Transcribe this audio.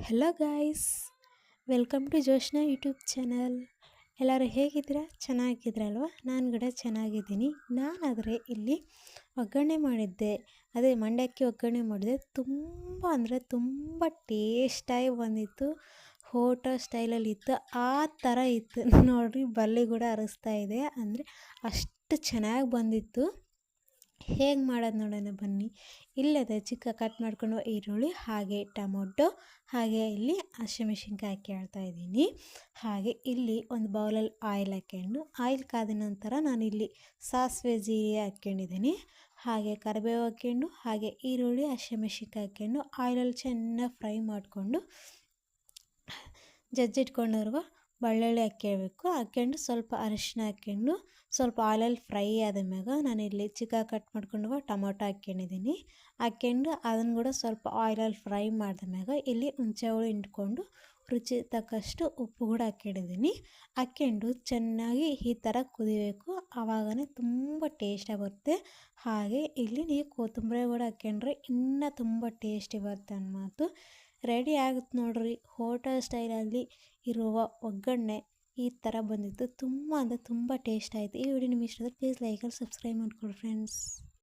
Hello guys, welcome to Joshna YouTube channel. ಎಲ್ಲರೂ ಹೇಗಿದ್ದೀರಾ? ಚೆನ್ನಾಗಿದ್ದೀರಲ್ವ? ನಾನು ಕೂಡ ಚೆನ್ನಾಗಿದ್ದೀನಿ. ನಾನಾದರೆ ಇಲ್ಲಿ ಒಗ್ಗರಣೆ ಮಾಡಿದ್ದೆ, ಅದೇ ಮಂಡ್ಯಕ್ಕೆ ಒಗ್ಗರಣೆ ಮಾಡಿದೆ. ತುಂಬ ಅಂದರೆ ತುಂಬ ಟೇಸ್ಟಾಗಿ ಬಂದಿತ್ತು. ಹೋಟೆಲ್ ಸ್ಟೈಲಲ್ಲಿತ್ತು, ಆ ಥರ ಇತ್ತು ನೋಡಿರಿ. ಬಲ್ಲಿ ಕೂಡ ಅರಿಸ್ತಾ ಇದೆ, ಅಂದರೆ ಅಷ್ಟು ಚೆನ್ನಾಗಿ ಬಂದಿತ್ತು. ಹೇಗೆ ಮಾಡೋದು ನೋಡೋಣ ಬನ್ನಿ. ಇಲ್ಲದೆ ಚಿಕ್ಕ ಕಟ್ ಮಾಡ್ಕೊಂಡು ಈರುಳ್ಳಿ, ಹಾಗೆ ಟೊಮೊಟೊ, ಹಾಗೆ ಇಲ್ಲಿ ಹಸಿಮೆಣಸಿನ್ಕಾಯಿ ಹಾಕ್ಕೊಳ್ತಾ ಇದ್ದೀನಿ. ಹಾಗೆ ಇಲ್ಲಿ ಒಂದು ಬೌಲಲ್ಲಿ ಆಯಿಲ್ ಹಾಕ್ಕೊಂಡು, ಆಯಿಲ್ ಕಾದ ನಂತರ ನಾನಿಲ್ಲಿ ಸಾಸಿವೆ ಜೀರಿಗೆ ಹಾಕ್ಕೊಂಡಿದ್ದೀನಿ. ಹಾಗೆ ಕರಿಬೇವು ಹಾಕ್ಕೊಂಡು, ಹಾಗೆ ಈರುಳ್ಳಿ ಹಸಿಮೆಣಸಿನ್ಕಾಯಿ ಹಾಕ್ಕೊಂಡು ಆಯಿಲಲ್ಲಿ ಚೆನ್ನಾಗಿ ಫ್ರೈ ಮಾಡಿಕೊಂಡು ಜಜ್ಜಿಟ್ಕೊಂಡಿರುವ ಬೆಳ್ಳುಳ್ಳಿ ಹಾಕ್ಕೊಂಡು ಸ್ವಲ್ಪ ಅರಿಶಿನ ಹಾಕ್ಕೊಂಡು ಸ್ವಲ್ಪ ಆಯಿಲಲ್ಲಿ ಫ್ರೈ ಆದಮ್ಯಾಗ ನಾನಿಲ್ಲಿ ಚಿಕ್ಕ ಕಟ್ ಮಾಡ್ಕೊಂಡು ಟೊಮೊಟೊ ಹಾಕ್ಕೊಂಡಿದ್ದೀನಿ. ಹಾಕ್ಕೊಂಡು ಅದನ್ನು ಕೂಡ ಸ್ವಲ್ಪ ಆಯಿಲಲ್ಲಿ ಫ್ರೈ ಮಾಡಿದ್ಮ್ಯಾಗ ಇಲ್ಲಿ ಹುಣಸೆ ಹುಳಿ ಹಿಂಡ್ಕೊಂಡು ರುಚಿ ತಕ್ಕಷ್ಟು ಉಪ್ಪು ಕೂಡ ಹಾಕ್ಕೊಂಡಿದ್ದೀನಿ. ಹಾಕ್ಕೊಂಡು ಚೆನ್ನಾಗಿ ಈ ಥರ ಕುದಿಬೇಕು, ಆವಾಗನೇ ತುಂಬ ಟೇಸ್ಟಾಗಿ ಬರುತ್ತೆ. ಹಾಗೆ ಇಲ್ಲಿ ನೀವು ಕೊತ್ತಂಬರಿ ಕೂಡ ಹಾಕ್ಕೊಂಡ್ರೆ ಇನ್ನೂ ತುಂಬ ಟೇಸ್ಟಿ ಬರುತ್ತೆ ಅನ್ನೋ ಮಾತು. ರೆಡಿ ಆಗುತ್ತೆ ನೋಡ್ರಿ. ಹೋಟೆಲ್ ಸ್ಟೈಲಲ್ಲಿ ಇರುವ ಒಗ್ಗರಣೆ ಈ ಥರ ಬಂದಿತ್ತು. ತುಂಬ ಅಂದರೆ ತುಂಬ ಟೇಸ್ಟ್ ಆಯಿತು. ಈ ವಿಡಿಯೋ ನಿಮಗೆ ಇಷ್ಟ ಆದರೆ ಪ್ಲೀಸ್ ಲೈಕ್ ಆ್ಯಂಡ್ ಸಬ್ಸ್ಕ್ರೈಬ್ ಮಾಡ್ಕೊಳ್ಳಿ ಫ್ರೆಂಡ್ಸ್.